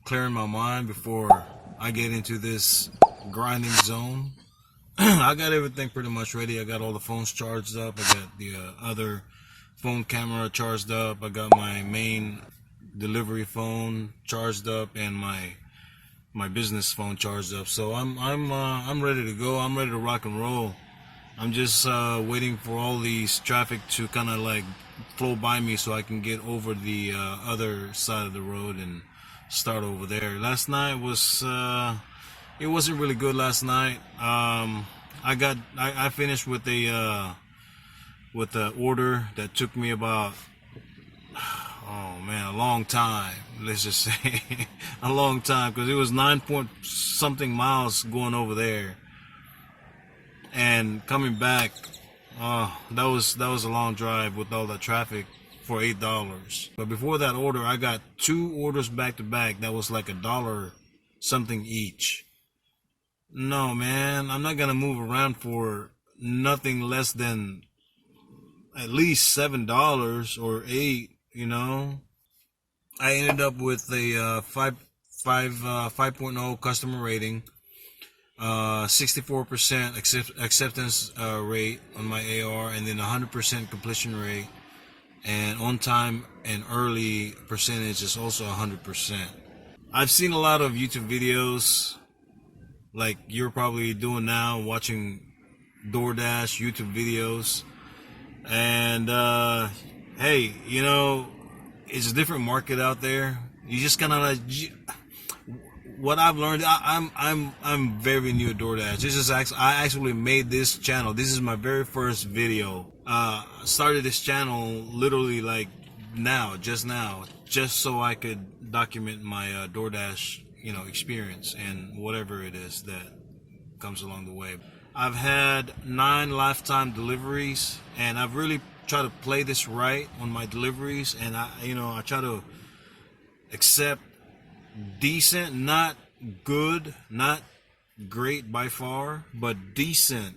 clearing my mind before I get into this grinding zone. I got everything pretty much ready. I got all the phones charged up. I got the other phone camera charged up. I got my main delivery phone charged up and my business phone charged up. So I'm ready to go. I'm ready to rock and roll. I'm just waiting for all these traffic to kind of like flow by me so I can get over the other side of the road and start over there. Last night was it wasn't really good last night. I finished with a order that took me about, oh man, a long time. Let's just say a long time, because it was 9 point something miles going over there and coming back. That was a long drive with all that traffic for $8. But before that order, I got 2 orders back to back that was like $1 something each. No, man, I'm not gonna move around for nothing less than at least $7 or $8. You know, I ended up with a 5.0 customer rating, 64% acceptance rate on my AR, and then 100% completion rate, and on time and early percentage is also 100%. I've seen a lot of YouTube videos like you're probably doing now, watching DoorDash YouTube videos, and hey, you know, it's a different market out there. You just kind of like, what I've learned. I'm very new at DoorDash. This is actually, I actually made this channel. This is my very first video. Started this channel literally like just now, just so I could document my DoorDash, you know, experience and whatever it is that comes along the way. I've had 9 lifetime deliveries, and I've really tried to play this right on my deliveries, and I try to accept decent, not good, not great by far, but decent,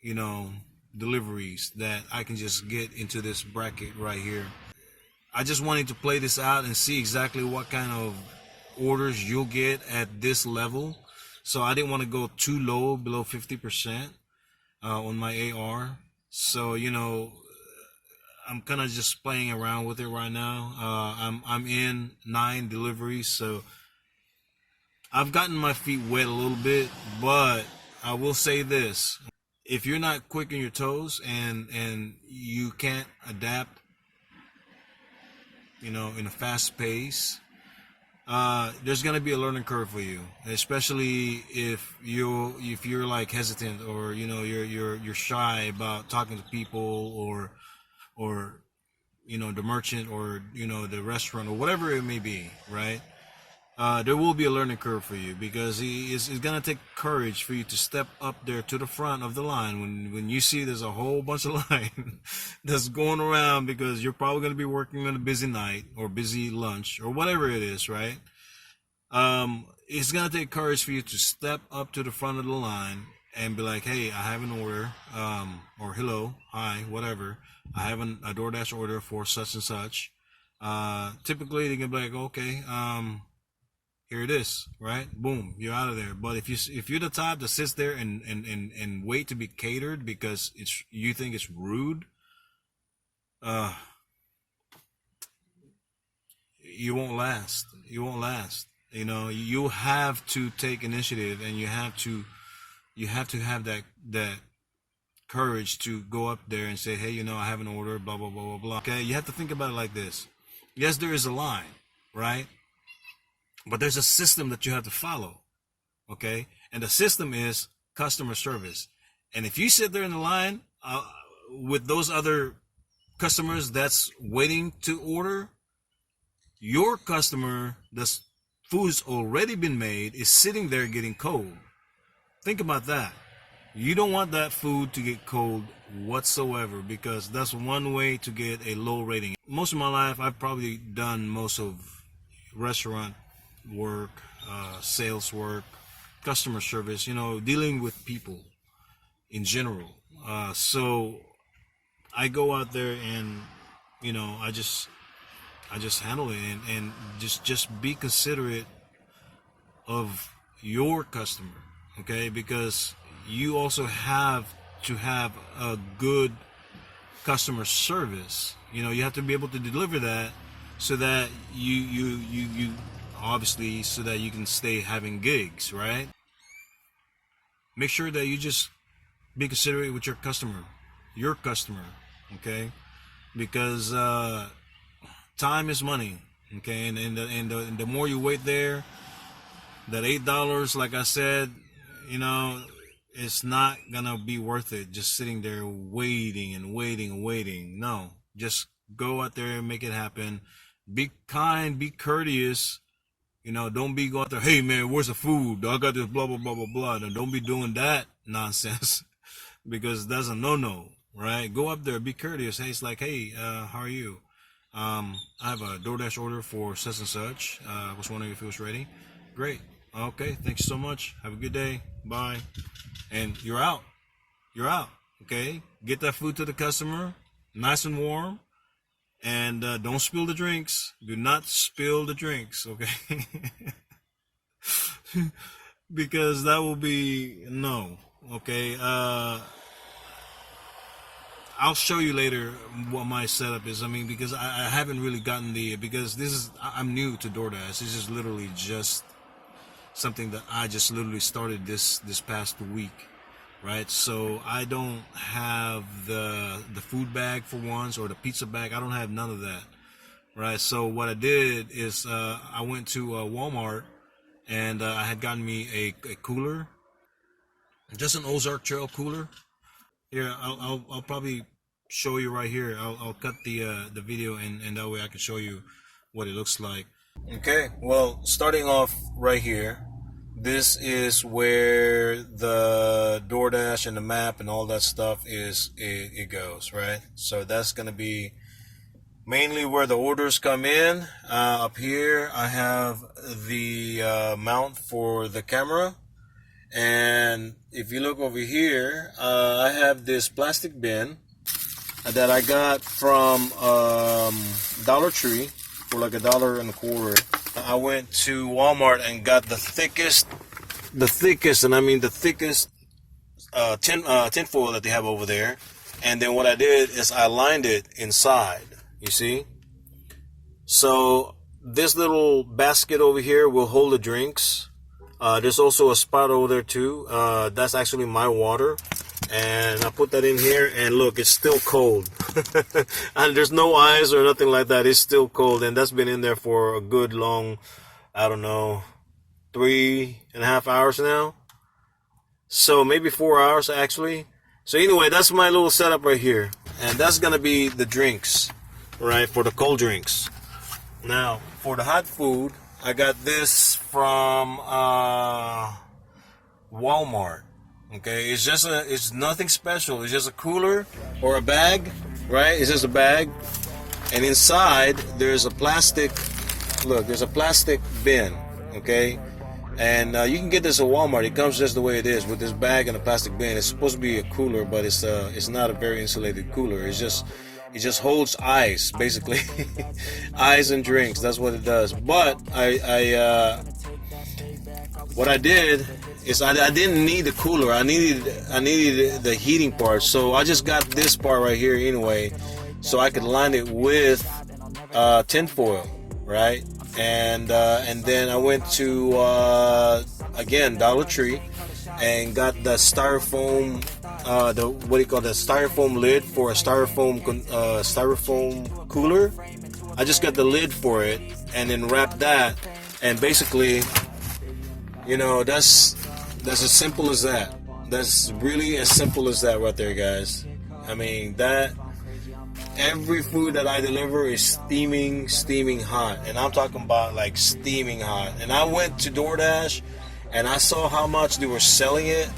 you know, deliveries that I can just get into this bracket right here. I just wanted to play this out and see exactly what kind of orders you'll get at this level. So I didn't want to go too low, below 50% on my AR. So, you know, I'm kind of just playing around with it right now. I'm in 9 deliveries, so I've gotten my feet wet a little bit, but I will say this: if you're not quick on your toes and you can't adapt, you know, in a fast pace, there's gonna be a learning curve for you, especially if you're like hesitant, or you know, you're shy about talking to people, or you know, the merchant, or you know, the restaurant, or whatever it may be, right? There will be a learning curve for you, because it's gonna take courage for you to step up there to the front of the line when you see there's a whole bunch of line that's going around, because you're probably gonna be working on a busy night or busy lunch or whatever it is, right? It's gonna take courage for you to step up to the front of the line and be like, hey, I have an order, or hello, hi, whatever. I have a DoorDash order for such and such. Typically they can be like, okay, here it is, right? Boom, you're out of there. But if you're the type that sits there and wait to be catered because you think it's rude, you won't last. You won't last. You know, you have to take initiative, and you have to have that courage to go up there and say, hey, you know, I have an order, blah blah blah blah blah. Okay, you have to think about it like this. Yes, there is a line, right? But there's a system that you have to follow, okay? And the system is customer service. And if you sit there in the line with those other customers that's waiting to order, your customer, the food's already been made, is sitting there getting cold. Think about that. You don't want that food to get cold whatsoever, because that's one way to get a low rating. Most of my life, I've probably done most of restaurant work, sales work, customer service, you know, dealing with people in general. So I go out there and, you know, I just handle it, and just be considerate of your customer, okay? Because you also have to have a good customer service. You know, you have to be able to deliver that so that you obviously, so that you can stay having gigs, right? Make sure that you just be considerate with your customer, okay? Because time is money, okay? And the more you wait there, that $8, like I said, you know, it's not gonna be worth it just sitting there waiting and waiting and waiting. No, just go out there and make it happen. Be kind, be courteous. You know, don't be going out there, hey man, where's the food? I got this blah blah blah blah blah. And don't be doing that nonsense because that's a no-no, right? Go up there, be courteous. Hey, it's like, hey, how are you? I have a DoorDash order for such and such. I was wondering if it was ready. Great. Okay, thanks so much. Have a good day. Bye. And you're out. Okay? Get that food to the customer, nice and warm. And don't spill the drinks. Do not spill the drinks, okay? Because that will be no, okay? I'll show you later what my setup is. I mean, because I haven't really gotten because I'm new to DoorDash. This is literally just something that I just literally started this past week, right? So I don't have the food bag for once, or the pizza bag. I don't have none of that, right? So what I did is I went to Walmart, and I had gotten me a cooler, just an Ozark Trail cooler. Here, I'll probably show you right here. I'll cut the video, and that way I can show you what it looks like. Okay, well, starting off right here, this is where the DoorDash and the map and all that stuff it goes, right? So that's going to be mainly where the orders come in. Up here, I have the mount for the camera. And if you look over here, I have this plastic bin that I got from Dollar Tree for like $1.25. I went to Walmart and got the thickest, and I mean the thickest tin foil that they have over there. And then what I did is I lined it inside, you see? So this little basket over here will hold the drinks. There's also a spot over there too. That's actually my water. And I put that in here, and look, it's still cold. And there's no ice or nothing like that. It's still cold, and that's been in there for a good long, I don't know, 3.5 hours now. So maybe 4 hours actually. So anyway, that's my little setup right here. And that's gonna be the drinks, right, for the cold drinks. Now, for the hot food, I got this from Walmart. Okay, it's nothing special. It's just a cooler or a bag, right? It's just a bag, and inside there's a plastic. Look, there's a plastic bin. Okay, and you can get this at Walmart. It comes just the way it is with this bag and a plastic bin. It's supposed to be a cooler, but it's not a very insulated cooler. It just holds ice, basically. Ice and drinks. That's what it does. But what I did is I didn't need the cooler. I needed the heating part. So I just got this part right here anyway, so I could line it with tin foil, right? And then I went to again Dollar Tree and got the styrofoam the styrofoam lid for a styrofoam cooler. I just got the lid for it and then wrapped that, and basically, you know, that's as simple as that. That's really as simple as that right there, guys. I mean, that every food that I deliver is steaming hot, and I'm talking about like steaming hot. And I went to DoorDash and I saw how much they were selling it,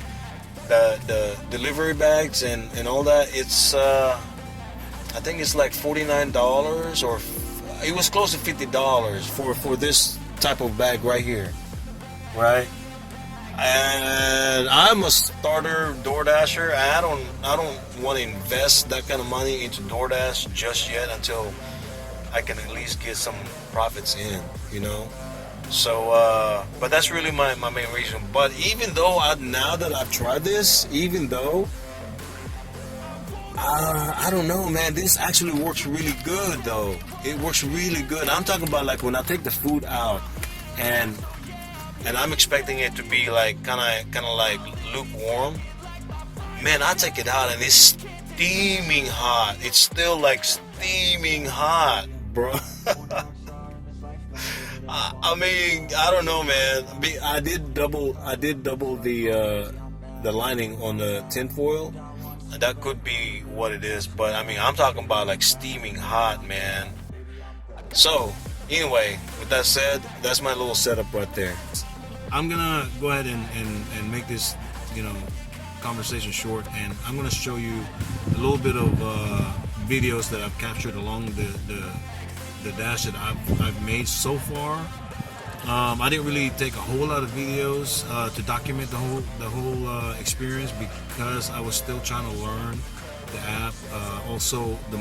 the delivery bags and all that. It's I think it's like $49, or it was close to $50 for this type of bag right here, right? And I'm a starter DoorDasher. I don't want to invest that kind of money into DoorDash just yet until I can at least get some profits in, you know. So, but that's really my main reason. But even though now that I've tried this, even though I don't know, man, this actually works really good though. It works really good. I'm talking about like when I take the food out, and I'm expecting it to be like kind of like lukewarm. Man, I take it out and it's steaming hot. It's still like steaming hot, bro. I mean, I don't know, man. I did double the lining on the tinfoil. That could be what it is, but I mean, I'm talking about like steaming hot, man. So, anyway, with that said, that's my little setup right there. I'm gonna go ahead and make this, you know, conversation short, and I'm gonna show you a little bit of videos that I've captured along the dash that I've made so far. I didn't really take a whole lot of videos to document the whole experience because I was still trying to learn the app. Also, the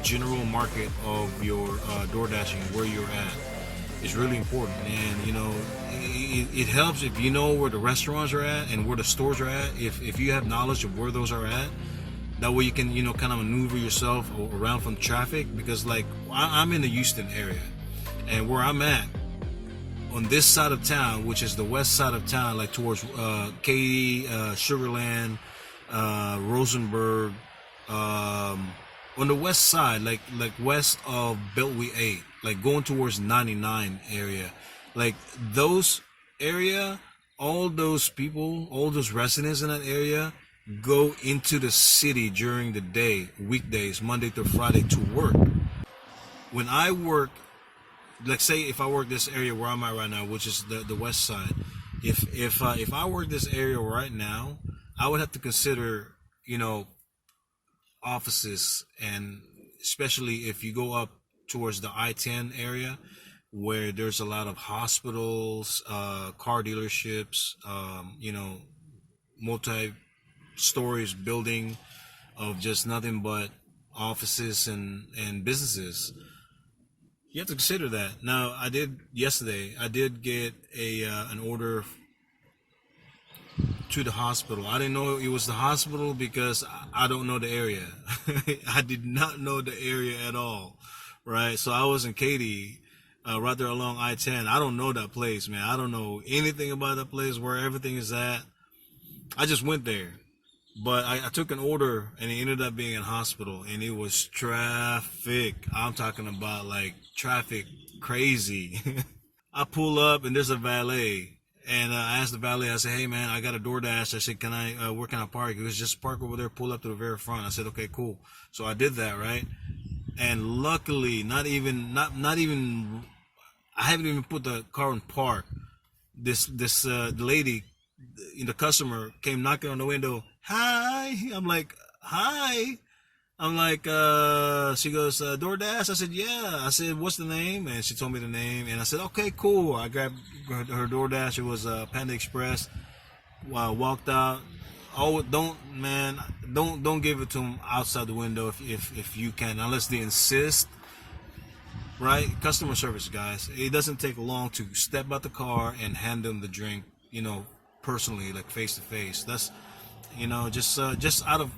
general market of your door dashing, where you're at, is really important. And you know, it helps if you know where the restaurants are at and where the stores are at. If you have knowledge of where those are at, that way you can, you know, kind of maneuver yourself around from traffic. Because like I'm in the Houston area, and where I'm at on this side of town, which is the west side of town, like towards Katy, Sugarland, Rosenberg, on the west side, like west of Beltway 8, like going towards 99 area, like those area, all those people, all those residents in that area go into the city during the day, weekdays, Monday through Friday, to work. When I work, like say if I work this area where I'm at right now, which is the west side, if I work this area right now, I would have to consider, you know, offices, and especially if you go up towards the I-10 area, where there's a lot of hospitals, car dealerships, you know, multi-stories building of just nothing but offices and businesses. You have to consider that. Now, I did get an order to the hospital. I didn't know it was the hospital because I don't know the area. I did not know the area at all, right? So I was in Katy, right there along I-10. I don't know that place, man. I don't know anything about that place, where everything is at. I just went there. But I took an order, and it ended up being in hospital, and it was traffic. I'm talking about like traffic crazy. I pull up, and there's a valet. And I asked the valet, I said, hey, man, I got a DoorDash. I said, where can I park? It was just park over there, pull up to the very front. I said, okay, cool. So I did that, right? And luckily, not even, I haven't even put the car in park. This lady, the customer, came knocking on the window. Hi. I'm like, hi. I'm like, she goes, DoorDash? I said, yeah. I said, what's the name? And she told me the name. And I said, okay, cool. I grabbed her DoorDash. It was Panda Express. Walked out. Oh, don't give it to them outside the window if you can, unless they insist. Right? Customer service, guys. It doesn't take long to step out the car and hand them the drink, you know, personally, like face to face. That's, you know, just out of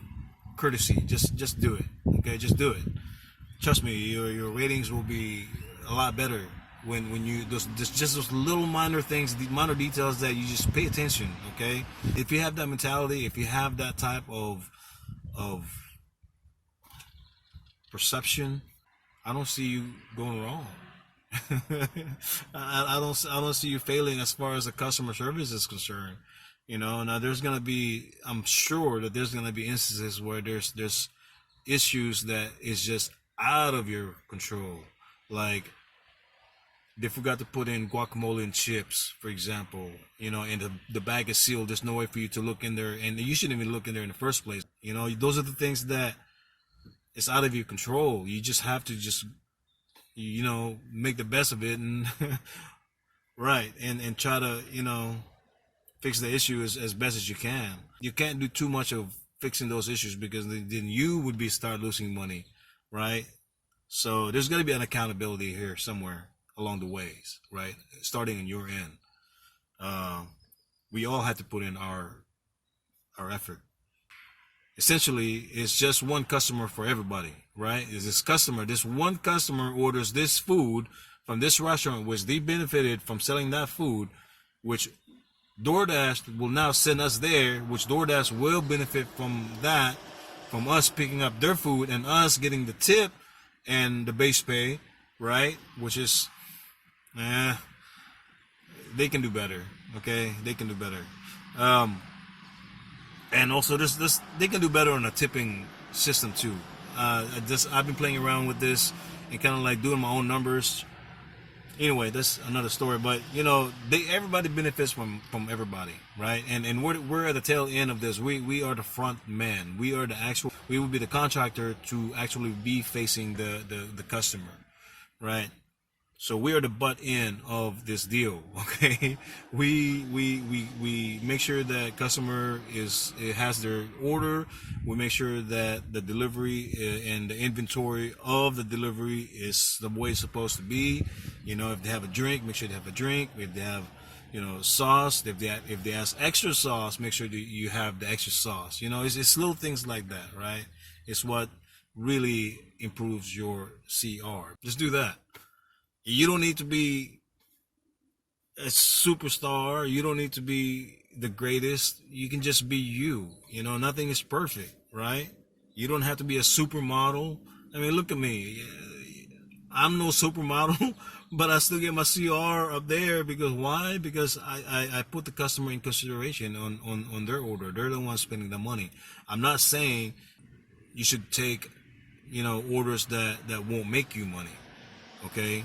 courtesy, just do it. Okay, just do it. Trust me, your ratings will be a lot better when you those little minor things, the minor details that you just pay attention. Okay, if you have that mentality, if you have that type of perception, I don't see you going wrong. I don't see you failing as far as the customer service is concerned. You know, now I'm sure that there's gonna be instances where there's issues that is just out of your control. Like they forgot to put in guacamole and chips, for example, you know, and the bag is sealed. There's no way for you to look in there, and you shouldn't even look in there in the first place. You know, those are the things that it's out of your control. You just have to you know, make the best of it, and right, and try to, you know, fix the issue as best as you can. You can't do too much of fixing those issues, because then you would start losing money, right? So there's got to be an accountability here somewhere. along the ways, right? Starting in your end. We all have to put in our effort. Essentially, it's just one customer for everybody, right? Is this one customer orders this food from this restaurant, which they benefited from selling that food, which DoorDash will now send us there, which DoorDash will benefit from that, from us picking up their food and us getting the tip and the base pay, right? Which is, they can do better, okay? They can do better. And also, this they can do better on a tipping system too. I've been playing around with this and kind of like doing my own numbers. Anyway, that's another story. But you know, everybody benefits from everybody, right? And we're at the tail end of this. We are the front man. We are the actual. We will be the contractor to actually be facing the customer, right? So we are the butt end of this deal, okay? We make sure that customer has their order. We make sure that the delivery and the inventory of the delivery is the way it's supposed to be. You know, if they have a drink, make sure they have a drink. If they have, you know, sauce, if they ask extra sauce, make sure that you have the extra sauce. You know, it's little things like that, right? It's what really improves your CR. Just do that. You don't need to be a superstar. You don't need to be the greatest. You can just be you. You know, nothing is perfect, right? You don't have to be a supermodel. I mean, look at me. I'm no supermodel, but I still get my CR up there because why? Because I put the customer in consideration on their order. They're the ones spending the money. I'm not saying you should take, you know, orders that won't make you money, okay?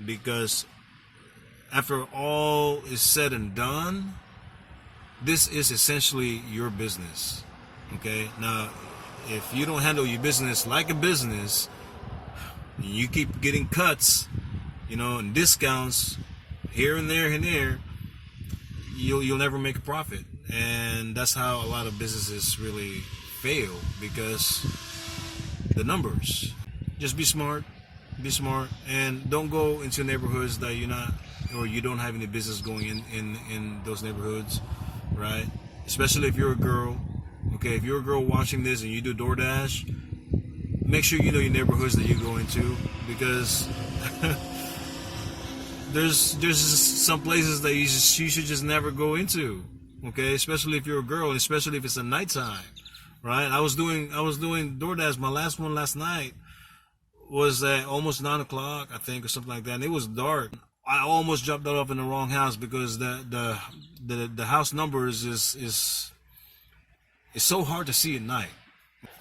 Because after all is said and done, this is essentially your business, okay? Now, if you don't handle your business like a business, you keep getting cuts, you know, and discounts here and there, you'll never make a profit. And that's how a lot of businesses really fail, because the numbers. Just be smart. Be smart, and don't go into neighborhoods that you don't have any business going in those neighborhoods, right? Especially if you're a girl. Okay, if you're a girl watching this and you do DoorDash, make sure you know your neighborhoods that you go into, because there's some places that you should just never go into. Okay, especially if you're a girl, especially if it's a nighttime, right? I was doing DoorDash. My last one last night was at almost 9 o'clock, I think, or something like that. And it was dark. I almost jumped off in the wrong house because the house numbers is so hard to see at night.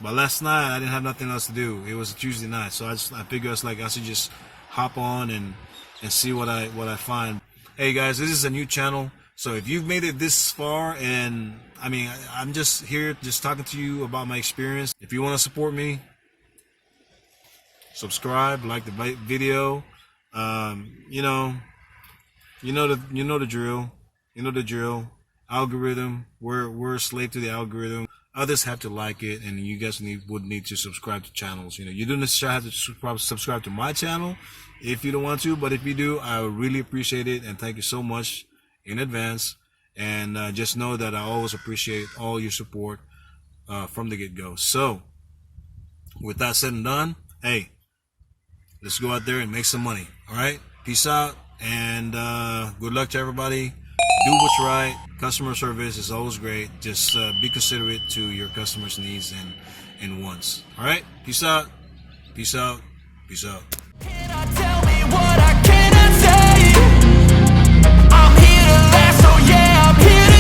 But last night I didn't have nothing else to do. It was a Tuesday night, so I figured it's like I should just hop on and see what I find. Hey guys, this is a new channel, so if you've made it this far, and I mean, I'm just here just talking to you about my experience. If you want to support me, subscribe, like the video. You know the drill. You know the drill. Algorithm. We're a slave to the algorithm. Others have to like it, and you guys would need to subscribe to channels. You know, you don't necessarily have to subscribe to my channel if you don't want to, but if you do, I would really appreciate it, and thank you so much in advance. And just know that I always appreciate all your support from the get-go. So, with that said and done, hey, let's go out there and make some money. All right, peace out, and good luck to everybody. Do what's right. Customer service is always great. Just be considerate to your customers' needs and wants. All right, peace out, peace out, peace out.